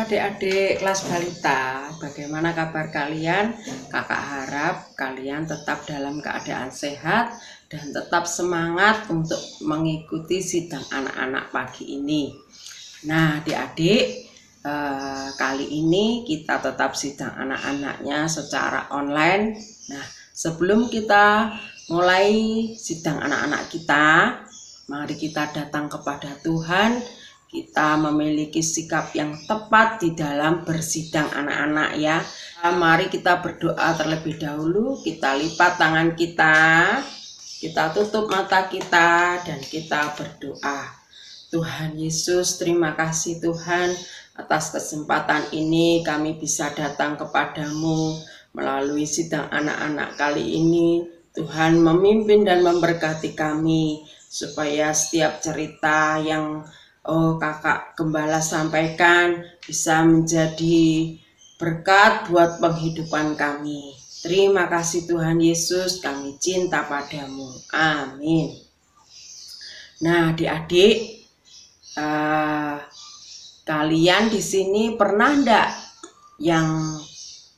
adik-adik kelas balita, bagaimana kabar kalian? Kakak harap kalian tetap dalam keadaan sehat dan tetap semangat untuk mengikuti sidang anak-anak pagi ini. Nah adik-adik, kali ini kita tetap sidang anak-anaknya secara online. Nah sebelum kita mulai sidang anak-anak kita, mari kita datang kepada Tuhan. Kita memiliki sikap yang tepat di dalam bersidang anak-anak ya. Mari kita berdoa terlebih dahulu. Kita lipat tangan kita tutup mata kita dan kita berdoa. Tuhan Yesus, terima kasih Tuhan atas kesempatan ini kami bisa datang kepadamu melalui sidang anak-anak kali ini. Tuhan memimpin dan memberkati kami supaya setiap cerita yang Kakak Gembala sampaikan bisa menjadi berkat buat penghidupan kami. Terima kasih Tuhan Yesus, kami cinta padamu. Amin. Nah adik-adik, kalian di sini pernah enggak yang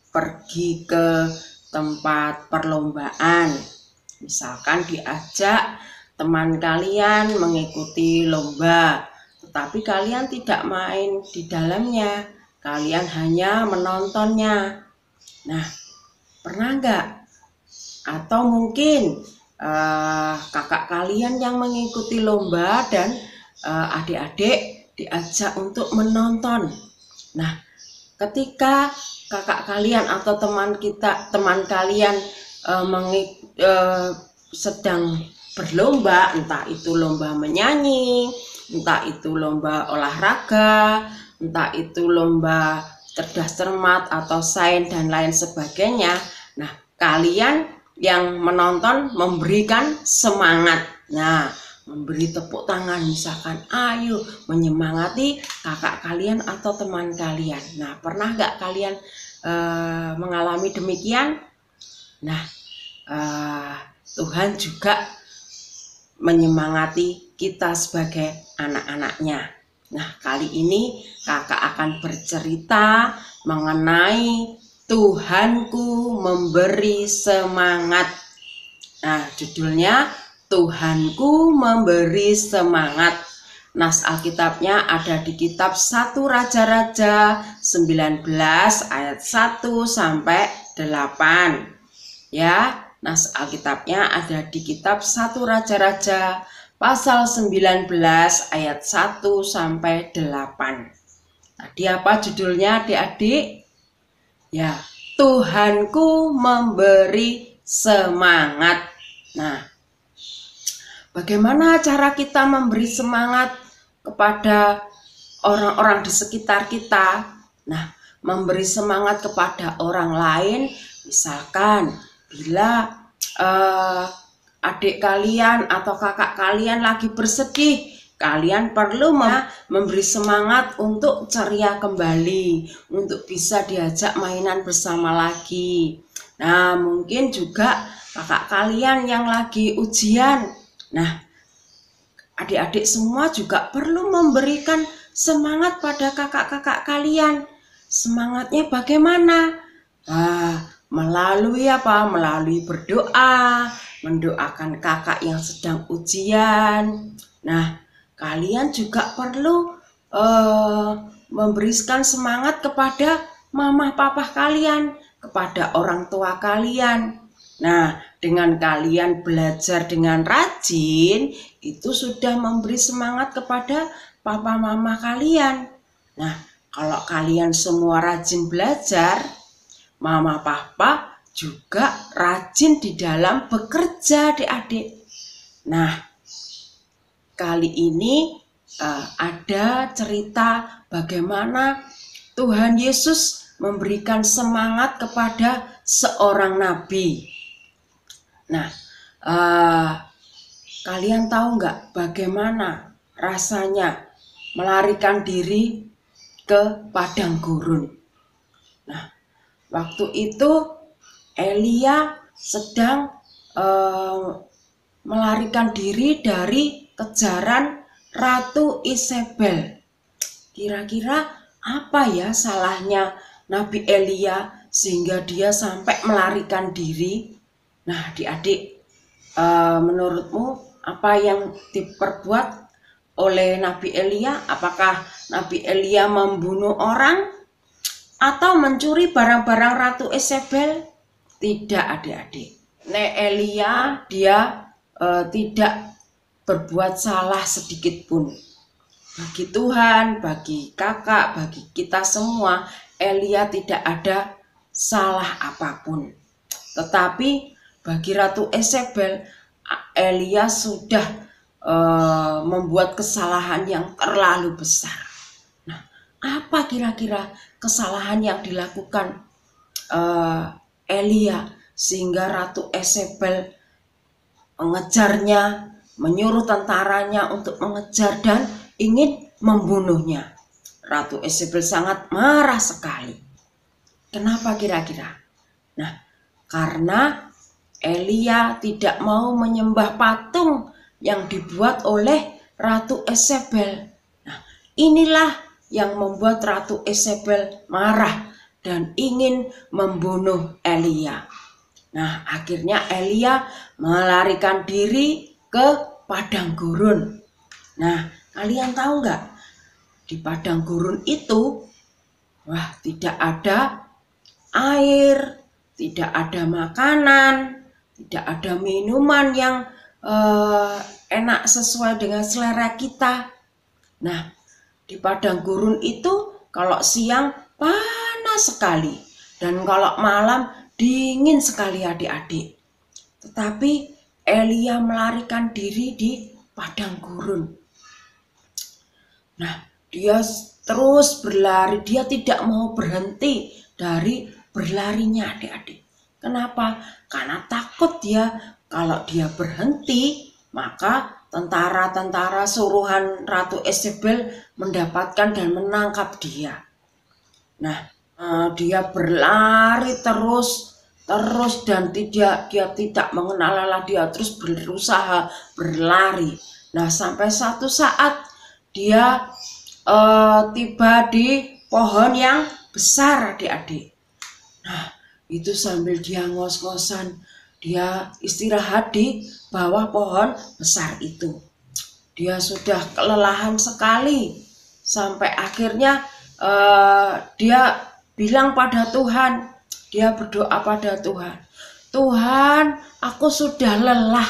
pergi ke tempat perlombaan? Misalkan diajak teman kalian mengikuti lomba, tetapi kalian tidak main di dalamnya, kalian hanya menontonnya. Nah, pernah enggak? Atau mungkin kakak kalian yang mengikuti lomba dan adik-adik diajak untuk menonton. Nah, ketika kakak kalian atau teman kalian sedang berlomba, entah itu lomba menyanyi, entah itu lomba olahraga, entah itu lomba cerdas cermat atau sains dan lain sebagainya. Nah, kalian yang menonton memberikan semangat. Nah, memberi tepuk tangan misalkan, ayo menyemangati kakak kalian atau teman kalian. Nah, pernah nggak kalian mengalami demikian? Nah, Tuhan juga menyemangati kita sebagai anak-anaknya. Nah, kali ini kakak akan bercerita mengenai Tuhanku memberi semangat. Nah, judulnya Tuhanku memberi semangat. Nas Alkitabnya ada di kitab 1 Raja-Raja 19 ayat 1 sampai 8. Ya, nas Alkitabnya ada di kitab 1 Raja-Raja pasal 19 ayat 1 sampai 8. Tadi apa judulnya adik-adik? Ya, Tuhanku memberi semangat. Nah, bagaimana cara kita memberi semangat kepada orang-orang di sekitar kita? Nah, memberi semangat kepada orang lain, misalkan bila adik kalian atau kakak kalian lagi bersedih, kalian perlu memberi semangat untuk ceria kembali, untuk bisa diajak mainan bersama lagi. Nah, mungkin juga kakak kalian yang lagi ujian. Nah, adik-adik semua juga perlu memberikan semangat pada kakak-kakak kalian. Semangatnya bagaimana? Melalui apa? Melalui berdoa, mendoakan kakak yang sedang ujian. Nah, kalian juga perlu memberikan semangat kepada mama papa kalian, kepada orang tua kalian. Nah, dengan kalian belajar dengan rajin, itu sudah memberi semangat kepada papa mama kalian. Nah, kalau kalian semua rajin belajar, mama papa juga rajin di dalam bekerja adik-adik. Nah, kali ini ada cerita bagaimana Tuhan Yesus memberikan semangat kepada seorang nabi. Nah, kalian tahu nggak bagaimana rasanya melarikan diri ke padang gurun? Nah, waktu itu Elia sedang melarikan diri dari kejaran Ratu Isabel. Kira-kira apa ya salahnya Nabi Elia sehingga dia sampai melarikan diri? Nah, adik-adik, menurutmu apa yang diperbuat oleh Nabi Elia? Apakah Nabi Elia membunuh orang atau mencuri barang-barang Ratu Isabel? Tidak, adik-adik. Elia dia tidak berbuat salah sedikit pun. Bagi Tuhan, bagi kakak, bagi kita semua, Elia tidak ada salah apapun. Tetapi bagi Ratu Isabel, Elia sudah membuat kesalahan yang terlalu besar. Nah, apa kira-kira kesalahan yang dilakukan Elia sehingga Ratu Isabel mengejarnya, menyuruh tentaranya untuk mengejar dan ingin membunuhnya? Ratu Isabel sangat marah sekali. Kenapa kira-kira? Nah, karena Elia tidak mau menyembah patung yang dibuat oleh Ratu Isabel. Nah, inilah yang membuat Ratu Isabel marah dan ingin membunuh Elia. Nah, akhirnya Elia melarikan diri ke padang gurun. Nah, kalian tahu nggak? Di padang gurun itu, tidak ada air, tidak ada makanan, tidak ada minuman yang enak sesuai dengan selera kita. Nah, di padang gurun itu kalau siang panas sekali dan kalau malam dingin sekali adik-adik. Tetapi Elia melarikan diri di padang gurun. Nah, dia terus berlari, dia tidak mau berhenti dari berlarinya adik-adik. Kenapa? Karena takut dia kalau dia berhenti, maka tentara-tentara suruhan Ratu Isabel mendapatkan dan menangkap dia. Nah, dia berlari terus dan dia tidak mengenal lelah, dia terus berusaha berlari. Nah, sampai satu saat dia tiba di pohon yang besar adik-adik. Nah, itu sambil dia ngos-ngosan, dia istirahat di bawah pohon besar itu. Dia sudah kelelahan sekali sampai akhirnya dia bilang pada Tuhan, dia berdoa pada Tuhan, Tuhan, aku sudah lelah,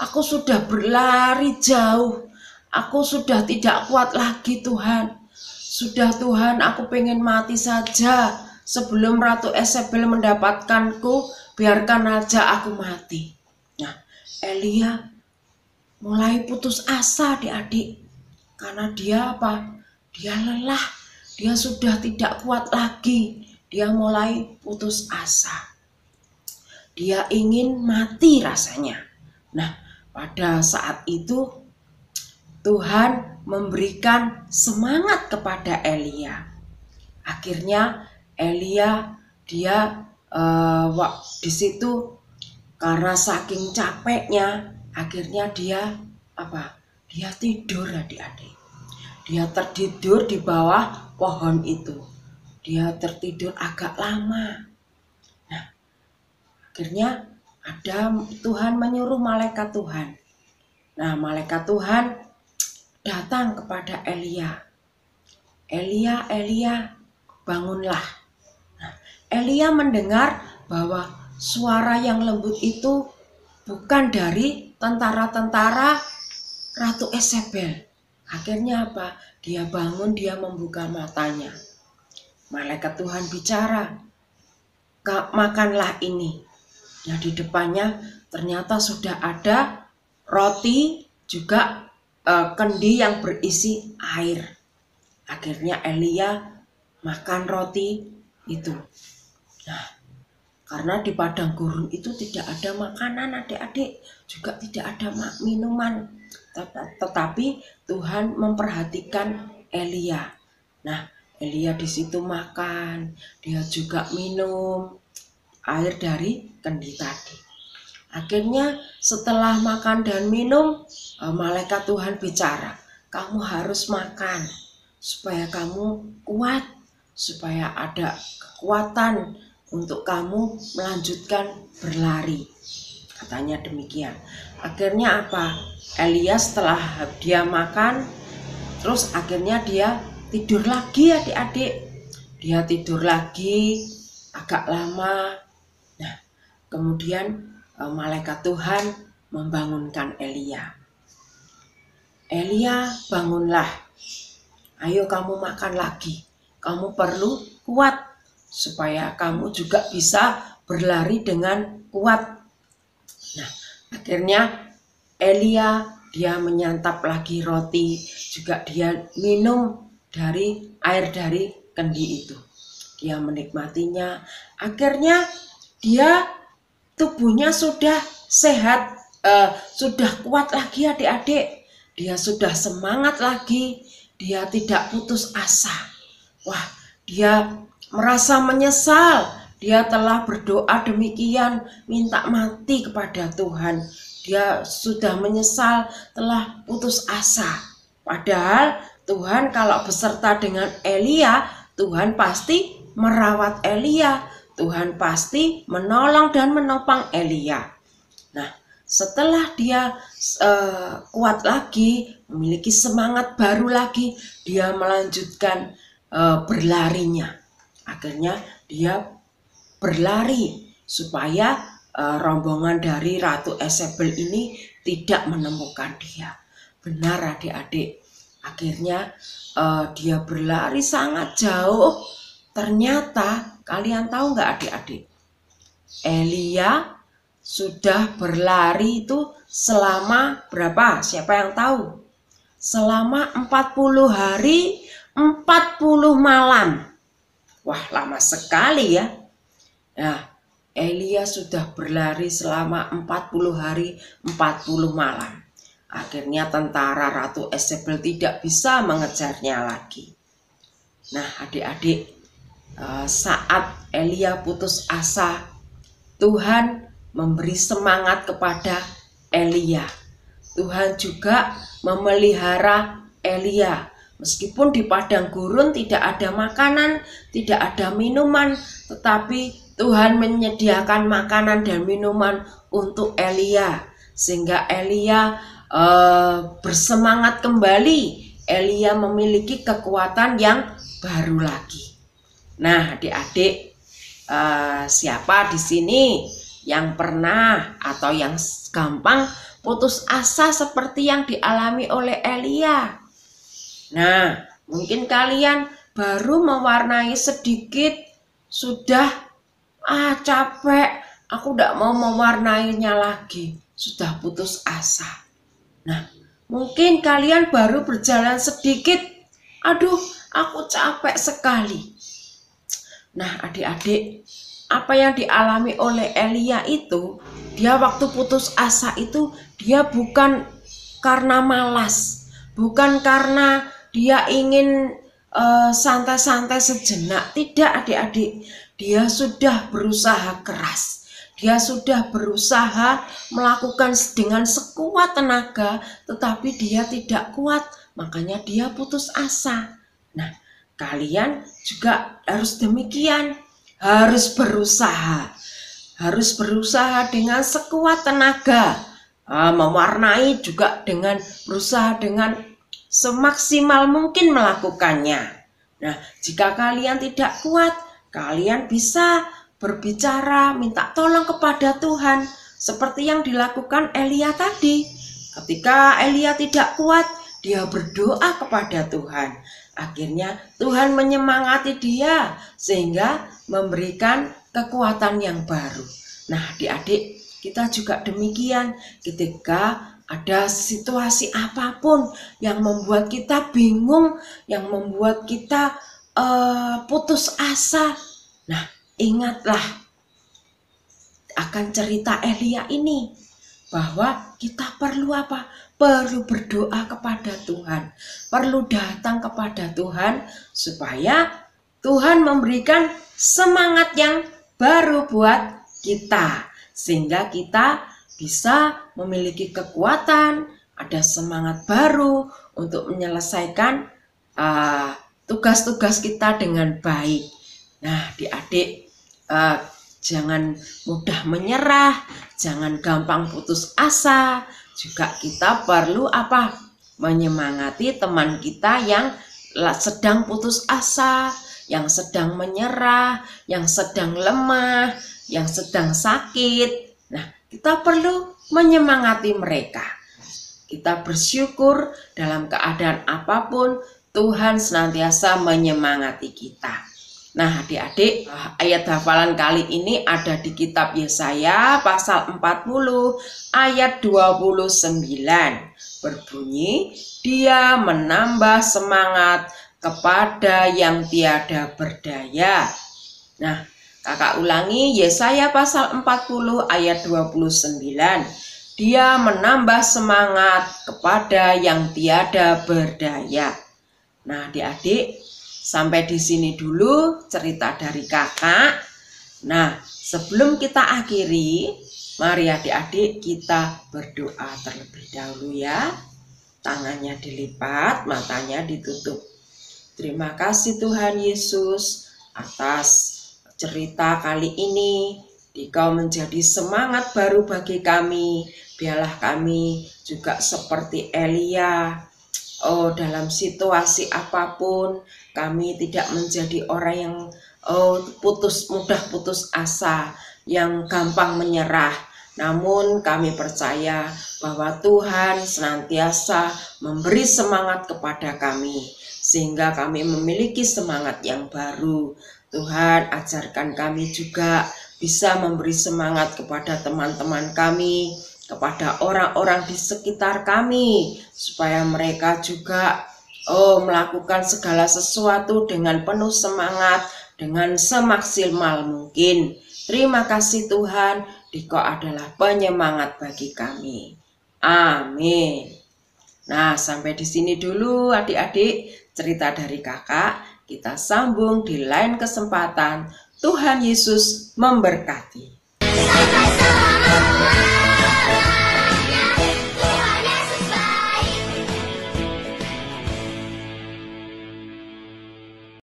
aku sudah berlari jauh, aku sudah tidak kuat lagi Tuhan. Sudah Tuhan, aku pengen mati saja sebelum Ratu Isabel mendapatkanku, biarkan aja aku mati. Nah, Elia mulai putus asa adik-adik. Karena dia apa? Dia lelah, dia sudah tidak kuat lagi. Dia mulai putus asa. Dia ingin mati rasanya. Nah, pada saat itu Tuhan memberikan semangat kepada Elia. Akhirnya Elia dia di situ karena saking capeknya, akhirnya dia Dia tidur adik-adik. Dia tertidur di bawah pohon itu. Dia tertidur agak lama. Nah, akhirnya ada Tuhan menyuruh malaikat Tuhan. Nah, malaikat Tuhan datang kepada Elia. Elia, bangunlah. Nah, Elia mendengar bahwa suara yang lembut itu bukan dari tentara-tentara Ratu Isabel. Akhirnya apa? Dia bangun, dia membuka matanya. Malaikat Tuhan bicara, makanlah ini. Nah, di depannya ternyata sudah ada roti, juga kendi yang berisi air. Akhirnya Elia makan roti itu. Nah, karena di padang gurun itu tidak ada makanan adik-adik, juga tidak ada minuman. Tetapi Tuhan memperhatikan Elia. Nah, Elia di situ makan, dia juga minum air dari kendi tadi. Akhirnya setelah makan dan minum, malaikat Tuhan bicara, kamu harus makan. supaya kamu kuat, supaya ada kekuatan untuk kamu melanjutkan berlari. Katanya demikian. Akhirnya apa? Elia setelah dia makan, terus akhirnya dia tidur lagi adik-adik. Dia tidur lagi agak lama. Nah, kemudian malaikat Tuhan membangunkan Elia. Elia, bangunlah. Ayo kamu makan lagi. Kamu perlu kuat supaya kamu juga bisa berlari dengan kuat. Nah, akhirnya Elia dia menyantap lagi roti, juga dia minum dari air dari kendi itu. Dia menikmatinya. Akhirnya dia tubuhnya sudah sehat, sudah kuat lagi adik-adik. Dia sudah semangat lagi. Dia tidak putus asa. Wah, dia merasa menyesal. Dia telah berdoa demikian, minta mati kepada Tuhan. Dia sudah menyesal, telah putus asa. Padahal Tuhan kalau beserta dengan Elia, Tuhan pasti merawat Elia. Tuhan pasti menolong dan menopang Elia. Nah, setelah dia kuat lagi, memiliki semangat baru lagi, dia melanjutkan berlarinya. Akhirnya dia berlari supaya rombongan dari Ratu Yezebel ini tidak menemukan dia. Benar adik-adik. Akhirnya dia berlari sangat jauh. Ternyata kalian tahu nggak adik-adik? Elia sudah berlari itu selama berapa? Siapa yang tahu? Selama 40 hari, 40 malam. Wah, lama sekali ya. Nah, Elia sudah berlari selama 40 hari, 40 malam. Akhirnya tentara Ratu Yezebel tidak bisa mengejarnya lagi. Nah, adik-adik, saat Elia putus asa, Tuhan memberi semangat kepada Elia. Tuhan juga memelihara Elia. Meskipun di padang gurun tidak ada makanan, tidak ada minuman, tetapi Tuhan menyediakan makanan dan minuman untuk Elia. Sehingga Elia bersemangat kembali. Elia memiliki kekuatan yang baru lagi. Nah, adik-adik, siapa di sini yang pernah atau yang gampang putus asa seperti yang dialami oleh Elia? Nah, mungkin kalian baru mewarnai sedikit, sudah capek, aku tidak mau mewarnainya lagi, sudah putus asa. Nah, mungkin kalian baru berjalan sedikit, aduh, aku capek sekali. Nah, adik-adik, apa yang dialami oleh Elia itu, dia waktu putus asa itu, dia bukan karena malas, bukan karena dia ingin santai-santai sejenak. Tidak adik-adik, dia sudah berusaha keras. Dia sudah berusaha melakukan dengan sekuat tenaga, tetapi dia tidak kuat, makanya dia putus asa. Nah, kalian juga harus demikian, harus berusaha dengan sekuat tenaga, mewarnai juga dengan berusaha dengan semaksimal mungkin melakukannya. Nah, jika kalian tidak kuat, kalian bisa berbicara, minta tolong kepada Tuhan, seperti yang dilakukan Elia tadi. Ketika Elia tidak kuat, dia berdoa kepada Tuhan. Akhirnya Tuhan menyemangati dia sehingga memberikan kekuatan yang baru. Nah, adik-adik, kita juga demikian. Ketika ada situasi apapun yang membuat kita bingung, yang membuat kita putus asa, nah, ingatlah akan cerita Elia ini, bahwa kita perlu apa? Perlu berdoa kepada Tuhan, perlu datang kepada Tuhan supaya Tuhan memberikan semangat yang baru buat kita, sehingga kita bisa memiliki kekuatan, ada semangat baru untuk menyelesaikan tugas-tugas kita dengan baik. Nah, adik-adik, jangan mudah menyerah, jangan gampang putus asa. Juga kita perlu menyemangati teman kita yang sedang putus asa, yang sedang menyerah, yang sedang lemah, yang sedang sakit. Nah, kita perlu menyemangati mereka. Kita bersyukur dalam keadaan apapun, Tuhan senantiasa menyemangati kita. Nah, adik-adik, ayat hafalan kali ini ada di kitab Yesaya pasal 40 ayat 29. Berbunyi, Dia menambah semangat kepada yang tiada berdaya. Nah, kakak ulangi Yesaya pasal 40 ayat 29. Dia menambah semangat kepada yang tiada berdaya. Nah, adik-adik, sampai di sini dulu cerita dari kakak. Nah, sebelum kita akhiri, mari adik-adik kita berdoa terlebih dahulu ya. Tangannya dilipat, matanya ditutup. Terima kasih Tuhan Yesus atas cerita kali ini. Dikau menjadi semangat baru bagi kami. Biarlah kami juga seperti Elia. Dalam situasi apapun, kami tidak menjadi orang yang mudah putus asa, yang gampang menyerah. Namun kami percaya bahwa Tuhan senantiasa memberi semangat kepada kami, sehingga kami memiliki semangat yang baru. Tuhan, ajarkan kami juga bisa memberi semangat kepada teman-teman kami, kepada orang-orang di sekitar kami, supaya mereka juga melakukan segala sesuatu dengan penuh semangat, dengan semaksimal mungkin. Terima kasih Tuhan, Dikau adalah penyemangat bagi kami. Amin. Nah, sampai di sini dulu adik-adik cerita dari kakak. Kita sambung di lain kesempatan. Tuhan Yesus memberkati.